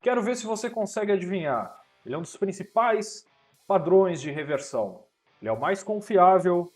Quero ver se você consegue adivinhar. Ele é um dos principais padrões de reversão. Ele é o mais confiável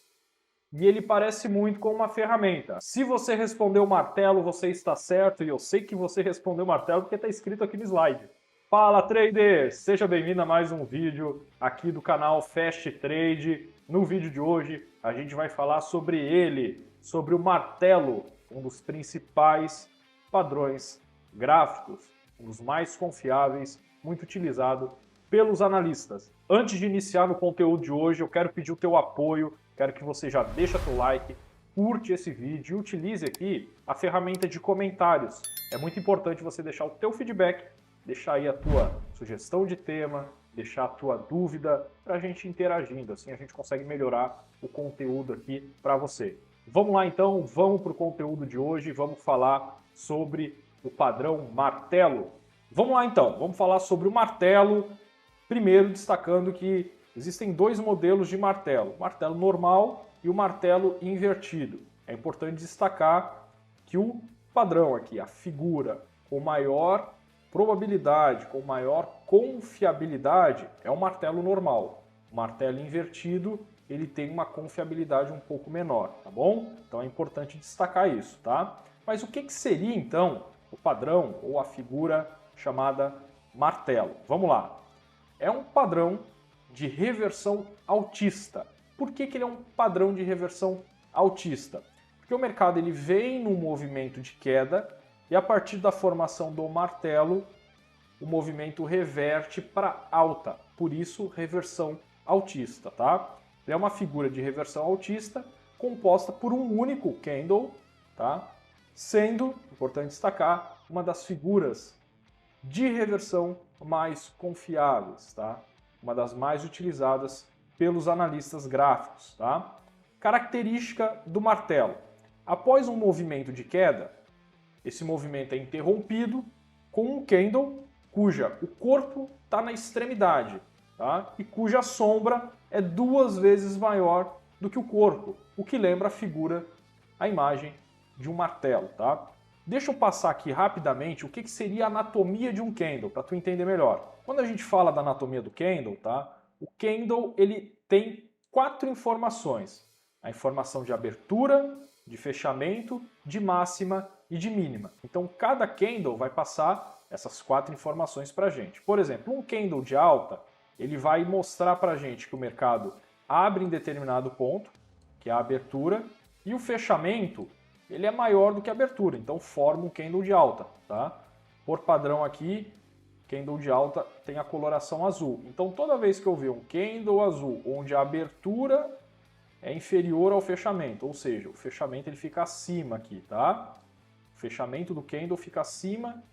e ele parece muito com uma ferramenta. Se você respondeu martelo, você está certo, e eu sei que você respondeu martelo porque está escrito aqui no slide. Fala, trader! Seja bem-vindo a mais um vídeo aqui do canal Fast Trade. No vídeo de hoje, a gente vai falar sobre ele, sobre o martelo, um dos principais padrões gráficos, um dos mais confiáveis, muito utilizado pelos analistas. Antes de iniciar no conteúdo de hoje, eu quero pedir o teu apoio, quero que você já deixa teu like, curte esse vídeo e utilize aqui a ferramenta de comentários. É muito importante você deixar o teu feedback, deixar aí a tua sugestão de tema, deixar a tua dúvida para a gente interagindo, assim a gente consegue melhorar o conteúdo aqui para você. Vamos lá então, vamos para o conteúdo de hoje, vamos falar sobre o padrão martelo. Vamos lá então, vamos falar sobre o martelo, primeiro destacando que existem dois modelos de martelo, o martelo normal e o martelo invertido. É importante destacar que o padrão aqui, a figura com maior probabilidade, com maior confiabilidade, é o martelo normal. O martelo invertido, ele tem uma confiabilidade um pouco menor, tá bom? Então é importante destacar isso, tá? Mas o que seria então o padrão ou a figura chamada martelo? Vamos lá. É um padrão de reversão altista. Por que ele é um padrão de reversão altista? Porque o mercado ele vem num movimento de queda e a partir da formação do martelo, o movimento reverte para alta. Por isso, reversão altista, tá? Ele é uma figura de reversão altista composta por um único candle, tá? Sendo, importante destacar, uma das figuras de reversão mais confiáveis, tá? Uma das mais utilizadas pelos analistas gráficos, tá? Característica do martelo. Após um movimento de queda, esse movimento é interrompido com um candle cuja o corpo está na extremidade, tá? E cuja sombra é 2 vezes maior do que o corpo, o que lembra a figura, a imagem de um martelo, tá? Deixa eu passar aqui rapidamente o que seria a anatomia de um candle, para tu entender melhor. Quando a gente fala da anatomia do candle, tá? O candle ele tem 4 informações. A informação de abertura, de fechamento, de máxima e de mínima. Então cada candle vai passar essas 4 informações para a gente. Por exemplo, um candle de alta, ele vai mostrar para a gente que o mercado abre em determinado ponto, que é a abertura, e o fechamento ele é maior do que a abertura, então forma um candle de alta, tá? Por padrão aqui, candle de alta tem a coloração azul. Então toda vez que eu ver um candle azul onde a abertura é inferior ao fechamento, ou seja, o fechamento ele fica acima aqui, tá? O fechamento do candle fica acima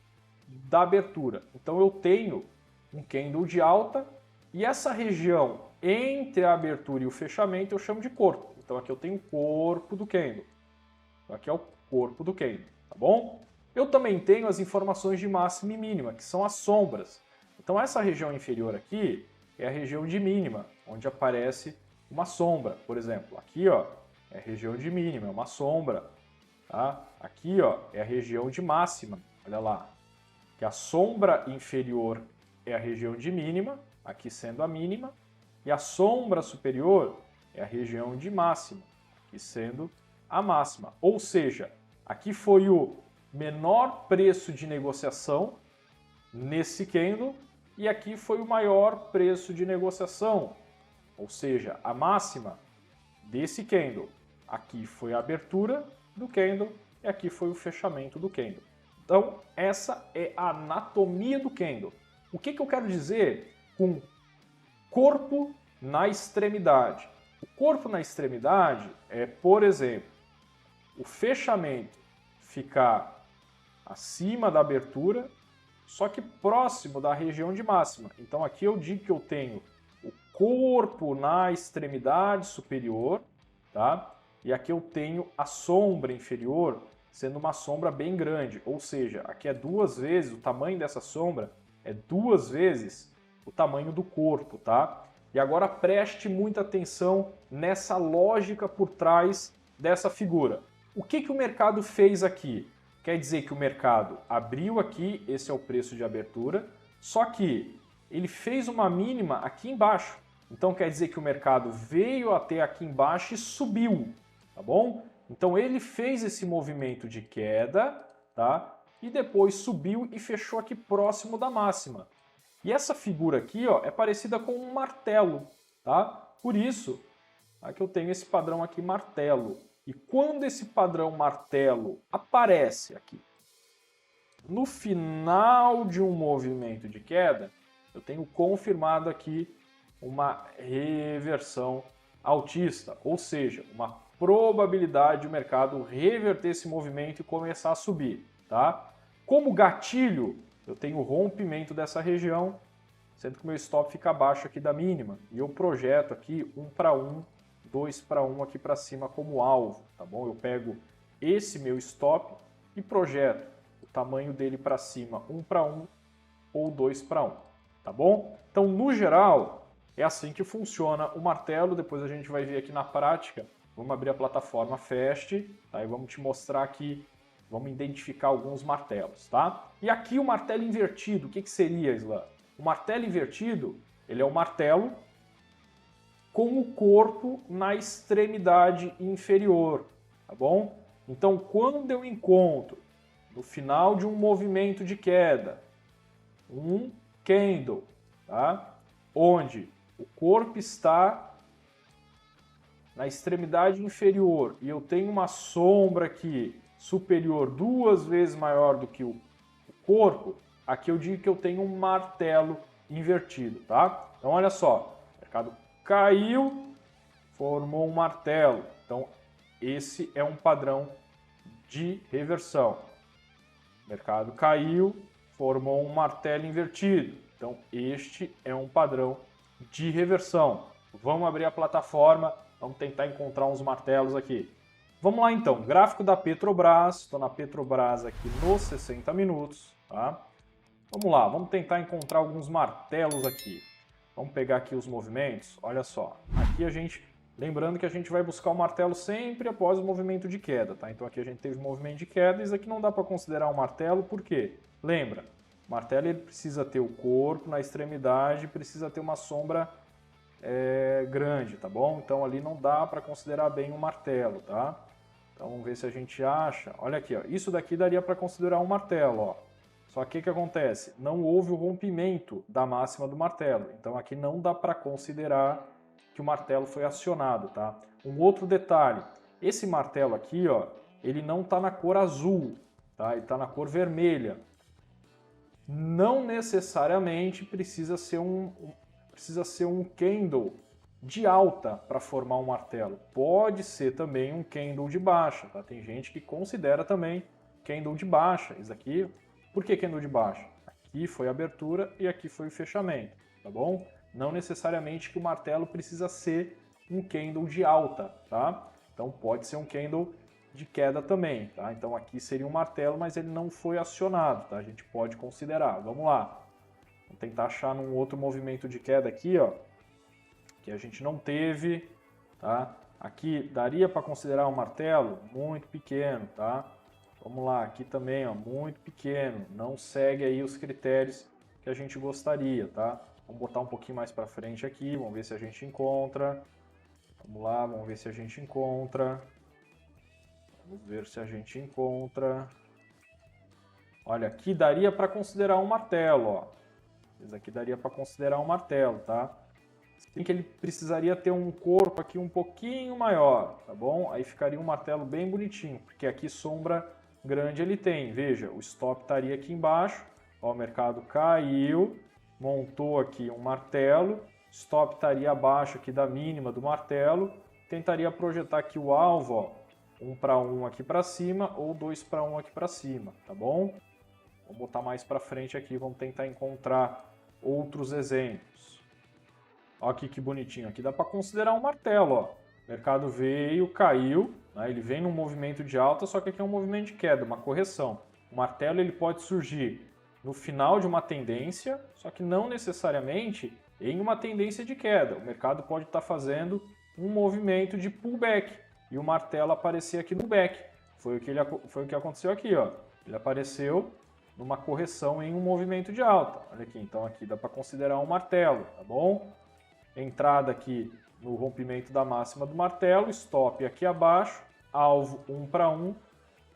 da abertura. Então eu tenho um candle de alta e essa região entre a abertura e o fechamento eu chamo de corpo. Então aqui eu tenho o corpo do candle. Então aqui é o corpo do candle, tá bom? Eu também tenho as informações de máxima e mínima, que são as sombras. Então essa região inferior aqui é a região de mínima, onde aparece uma sombra, por exemplo. Aqui, ó, é a região de mínima, é uma sombra, tá? Aqui, ó, é a região de máxima. Olha lá, que a sombra inferior é a região de mínima, aqui sendo a mínima, e a sombra superior é a região de máxima, aqui sendo a máxima. Ou seja, aqui foi o menor preço de negociação nesse candle e aqui foi o maior preço de negociação. Ou seja, a máxima desse candle. Aqui foi a abertura do candle e aqui foi o fechamento do candle. Então, essa é a anatomia do candle. O que eu quero dizer com corpo na extremidade? O corpo na extremidade é, por exemplo, o fechamento ficar acima da abertura, só que próximo da região de máxima. Então aqui eu digo que eu tenho o corpo na extremidade superior, tá? E aqui eu tenho a sombra inferior sendo uma sombra bem grande, ou seja, aqui é 2 vezes, o tamanho dessa sombra é 2 vezes o tamanho do corpo, tá? E agora preste muita atenção nessa lógica por trás dessa figura. O que o mercado fez aqui? Quer dizer que o mercado abriu aqui, esse é o preço de abertura, Só que ele fez uma mínima aqui embaixo. Então quer dizer que o mercado veio até aqui embaixo e subiu, tá bom? Então ele fez esse movimento de queda, tá? E depois subiu e fechou aqui próximo da máxima. E essa figura aqui, ó, é parecida com um martelo, tá? Por isso, que eu tenho esse padrão aqui martelo. E quando esse padrão martelo aparece aqui no final de um movimento de queda, eu tenho confirmado aqui uma reversão altista, ou seja, uma probabilidade do mercado reverter esse movimento e começar a subir, tá? Como gatilho, eu tenho o rompimento dessa região, sendo que o meu stop fica abaixo aqui da mínima, e eu projeto aqui 1 para 1, 2 para 1 aqui para cima como alvo, tá bom? Eu pego esse meu stop e projeto o tamanho dele para cima 1 para 1 ou 2 para 1, tá bom? Então, no geral, é assim que funciona o martelo. Depois a gente vai ver aqui na prática. Vamos abrir a plataforma Fast, tá? E vamos te mostrar aqui, vamos identificar alguns martelos, tá? E aqui o martelo invertido, o que seria, Isla? O martelo invertido, ele é o martelo com o corpo na extremidade inferior, tá bom? Então, quando eu encontro, no final de um movimento de queda, um candle, tá? Onde o corpo está na extremidade inferior e eu tenho uma sombra aqui superior 2 vezes maior do que o corpo, aqui eu digo que eu tenho um martelo invertido, tá? Então olha só, o mercado caiu, formou um martelo. Então esse é um padrão de reversão. O mercado caiu, formou um martelo invertido. Então este é um padrão de reversão. Vamos abrir a plataforma, vamos tentar encontrar uns martelos aqui. Vamos lá então, gráfico da Petrobras, estou na Petrobras aqui nos 60 minutos, tá? Vamos lá, vamos tentar encontrar alguns martelos aqui. Vamos pegar aqui os movimentos, olha só. Aqui a gente, lembrando que a gente vai buscar o martelo sempre após o movimento de queda, tá? Então aqui a gente teve um movimento de queda, isso aqui não dá para considerar um martelo, por quê? Lembra, o martelo ele precisa ter o corpo na extremidade, precisa ter uma sombra grande, tá bom? Então ali não dá para considerar bem um martelo, tá? Então vamos ver se a gente acha. Olha aqui, ó. Isso daqui daria para considerar um martelo, ó. Só que o que acontece? Não houve o rompimento da máxima do martelo. Então aqui não dá para considerar que o martelo foi acionado, tá? Um outro detalhe, esse martelo aqui, ó, ele não está na cor azul, tá? Ele está na cor vermelha. Não necessariamente precisa ser um candle de alta para formar um martelo. Pode ser também um candle de baixa, tá? Tem gente que considera também candle de baixa. Isso aqui, por que candle de baixa? Aqui foi a abertura e aqui foi o fechamento, tá bom? Não necessariamente que o martelo precisa ser um candle de alta, tá? Então pode ser um candle de queda também, tá? Então aqui seria um martelo, mas ele não foi acionado, tá? A gente pode considerar. Vamos lá. Vamos tentar achar num outro movimento de queda aqui, ó, que a gente não teve, tá? Aqui daria para considerar um martelo muito pequeno, tá? Vamos lá, aqui também, ó, muito pequeno, não segue aí os critérios que a gente gostaria, tá? Vamos botar um pouquinho mais para frente aqui, vamos ver se a gente encontra. Vamos lá, vamos ver se a gente encontra. Vamos ver se a gente encontra. Olha, aqui daria para considerar um martelo, ó. Esse aqui daria para considerar um martelo, tá? Tem que ele precisaria ter um corpo aqui um pouquinho maior, tá bom? Aí ficaria um martelo bem bonitinho, porque aqui sombra grande ele tem. Veja, o stop estaria aqui embaixo, ó, o mercado caiu, montou aqui um martelo, stop estaria abaixo aqui da mínima do martelo, tentaria projetar aqui o alvo, ó, 1 para 1 aqui para cima ou 2 para 1 aqui para cima, tá bom? Vamos botar mais para frente aqui, vamos tentar encontrar outros exemplos. Olha aqui que bonitinho, aqui dá para considerar um martelo, ó. O mercado veio, caiu, né? Ele vem num movimento de alta, só que aqui é um movimento de queda, uma correção. O martelo ele pode surgir no final de uma tendência, só que não necessariamente em uma tendência de queda. O mercado pode estar fazendo um movimento de pullback e o martelo aparecer aqui no back. Foi o que aconteceu aqui, ó. Ele apareceu numa correção em um movimento de alta. Olha aqui, então aqui dá para considerar um martelo, tá bom? Entrada aqui no rompimento da máxima do martelo, stop aqui abaixo, alvo 1 para 1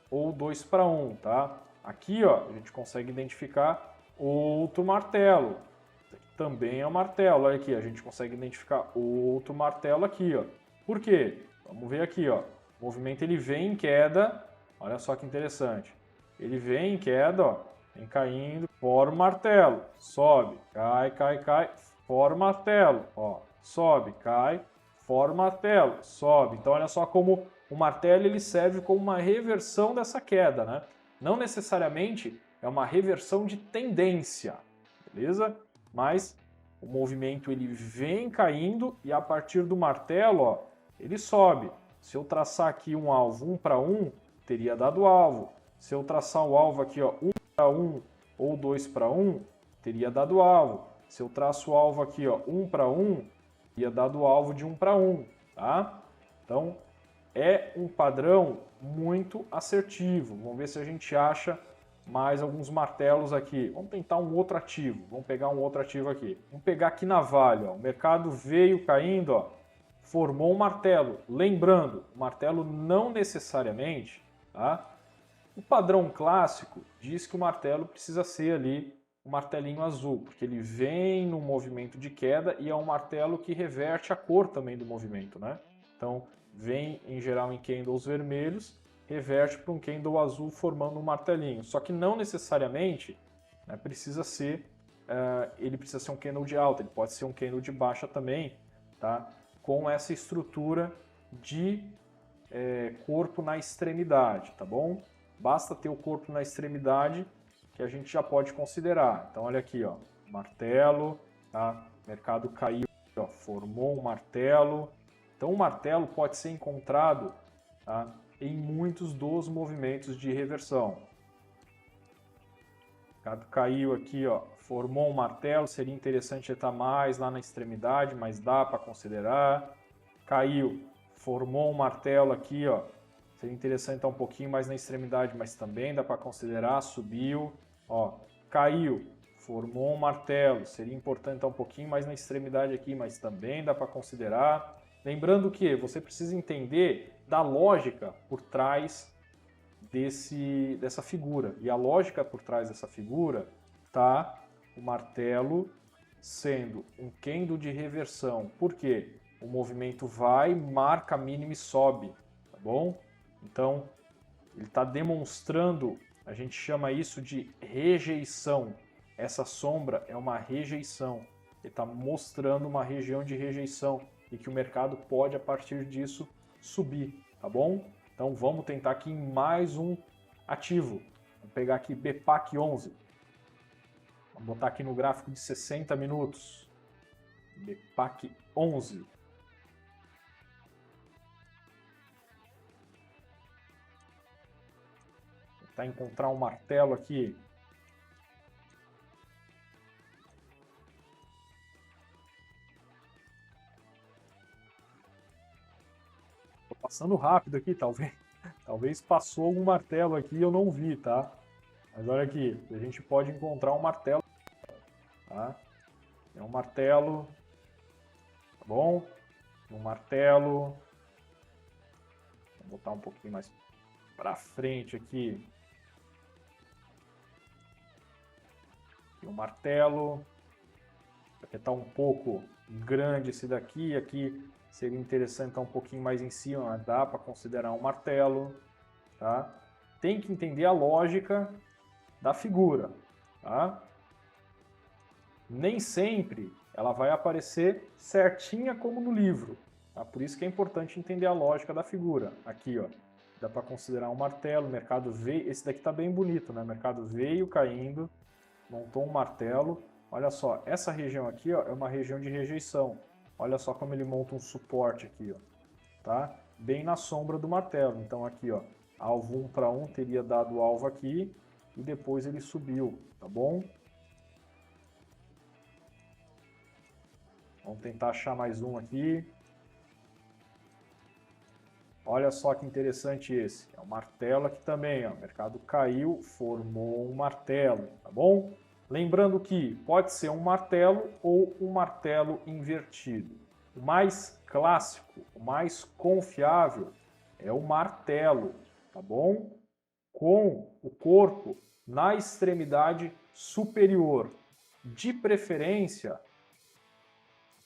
ou 2 para 1, tá? Aqui, ó, a gente consegue identificar outro martelo. Esse aqui também é um martelo. Olha aqui, a gente consegue identificar outro martelo aqui, ó. Por quê? Vamos ver aqui, ó. O movimento ele vem em queda. Olha só que interessante. Ele vem em queda, ó, vem caindo, forma o martelo, sobe, cai, cai, cai, forma o martelo, ó, sobe, cai, forma o martelo, sobe. Então olha só como o martelo ele serve como uma reversão dessa queda, né? Não necessariamente é uma reversão de tendência, beleza? Mas o movimento ele vem caindo e a partir do martelo, ó, ele sobe. Se eu traçar aqui um alvo 1 para 1, teria dado alvo. Se eu traçar o alvo aqui, ó, 1 para 1 ou 2 para 1, teria dado alvo. Se eu traço o alvo aqui, ó, 1 para 1, teria dado alvo de 1 para 1, tá? Então, é um padrão muito assertivo. Vamos ver se a gente acha mais alguns martelos aqui. Vamos tentar um outro ativo. Vamos pegar um outro ativo aqui. Vamos pegar aqui na Vale, ó. O mercado veio caindo, ó, formou um martelo. Lembrando, o martelo não necessariamente, tá? O padrão clássico diz que o martelo precisa ser ali um martelinho azul, porque ele vem no movimento de queda e é um martelo que reverte a cor também do movimento, né? Então, vem em geral em candles vermelhos, reverte para um candle azul formando um martelinho. Só que não necessariamente, né, precisa ser, ele precisa ser um candle de alta, ele pode ser um candle de baixa também, tá? Com essa estrutura de corpo na extremidade, tá bom? Basta ter o corpo na extremidade que a gente já pode considerar. Então olha aqui, ó, martelo, tá? O mercado caiu, ó, formou um martelo. Então o martelo pode ser encontrado, tá, em muitos dos movimentos de reversão. O mercado caiu aqui, ó, formou um martelo, seria interessante estar mais lá na extremidade, mas dá para considerar. Caiu, formou um martelo aqui, ó. Seria interessante estar um pouquinho mais na extremidade, mas também dá para considerar. Subiu, ó, caiu, formou um martelo. Seria importante estar um pouquinho mais na extremidade aqui, mas também dá para considerar. Lembrando que você precisa entender da lógica por trás dessa figura. E a lógica por trás dessa figura tá o martelo sendo um candle de reversão. Por quê? O movimento vai, marca a mínima e sobe, tá bom? Então, ele está demonstrando, a gente chama isso de rejeição. Essa sombra é uma rejeição. Ele está mostrando uma região de rejeição e que o mercado pode, a partir disso, subir, tá bom? Então, vamos tentar aqui em mais um ativo. Vamos pegar aqui BPAC 11. Vamos botar aqui no gráfico de 60 minutos. BPAC 11. Tentar encontrar um martelo aqui. Tô passando rápido aqui, talvez passou algum martelo aqui e eu não vi, tá? Mas olha aqui, a gente pode encontrar um martelo, tá? É um martelo, tá bom? Um martelo. Vou botar um pouquinho mais para frente aqui. E um martelo. Aqui está um pouco grande esse daqui. Aqui seria interessante estar um pouquinho mais em cima, mas dá para considerar um martelo, tá? Tem que entender a lógica da figura, tá? Nem sempre ela vai aparecer certinha como no livro, tá? Por isso que é importante entender a lógica da figura. Aqui, ó, dá para considerar um martelo. O mercado veio, esse daqui está bem bonito, né? O mercado veio caindo, montou um martelo. Olha só, essa região aqui, ó, é uma região de rejeição. Olha só como ele monta um suporte aqui, ó, tá? Bem na sombra do martelo. Então aqui, ó, alvo 1 para 1 teria dado alvo aqui e depois ele subiu, tá bom? Vamos tentar achar mais um aqui. Olha só que interessante esse. É um martelo aqui também, ó. O mercado caiu, formou um martelo, tá bom? Lembrando que pode ser um martelo ou um martelo invertido. O mais clássico, o mais confiável é o martelo, tá bom? Com o corpo na extremidade superior, de preferência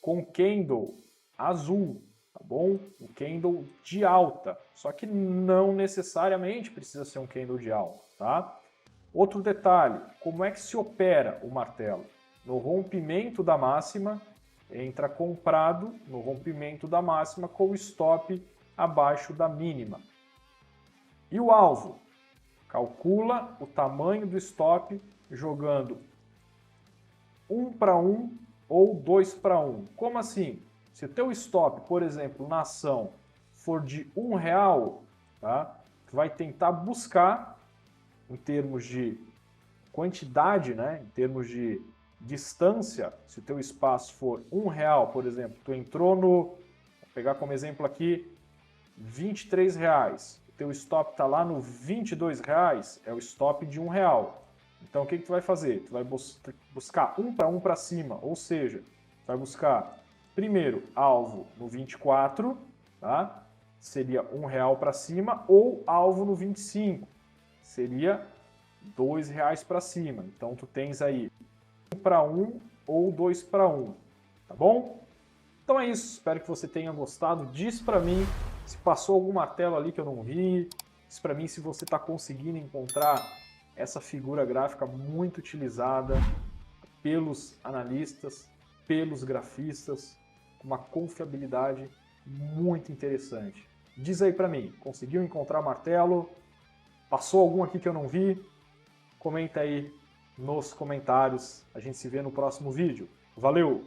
com candle azul, tá bom? Um candle de alta, só que não necessariamente precisa ser um candle de alta, tá? Outro detalhe, como é que se opera o martelo? No rompimento da máxima, entra comprado no rompimento da máxima com o stop abaixo da mínima. E o alvo? Calcula o tamanho do stop jogando 1 para 1 ou 2 para 1. Como assim? Se o teu stop, por exemplo, na ação for de R$1, tá? Tu vai tentar buscar, em termos de quantidade, né? Em termos de distância, se o teu espaço for R$1, por exemplo, tu entrou no, vou pegar como exemplo aqui, R$23. O teu stop está lá no R$22, é o stop de R$1. Então o que tu vai fazer? Tu vai buscar 1 para 1 para cima, ou seja, tu vai buscar primeiro alvo no 24, tá? Seria R$1 para cima, ou alvo no 25, seria R$2 para cima. Então tu tens aí 1 para 1 ou 2 para 1, tá bom? Então é isso, espero que você tenha gostado. Diz para mim se passou algum martelo ali que eu não vi, diz para mim se você está conseguindo encontrar essa figura gráfica muito utilizada pelos analistas, pelos grafistas, com uma confiabilidade muito interessante. Diz aí para mim, conseguiu encontrar martelo? Passou algum aqui que eu não vi? Comenta aí nos comentários. A gente se vê no próximo vídeo. Valeu!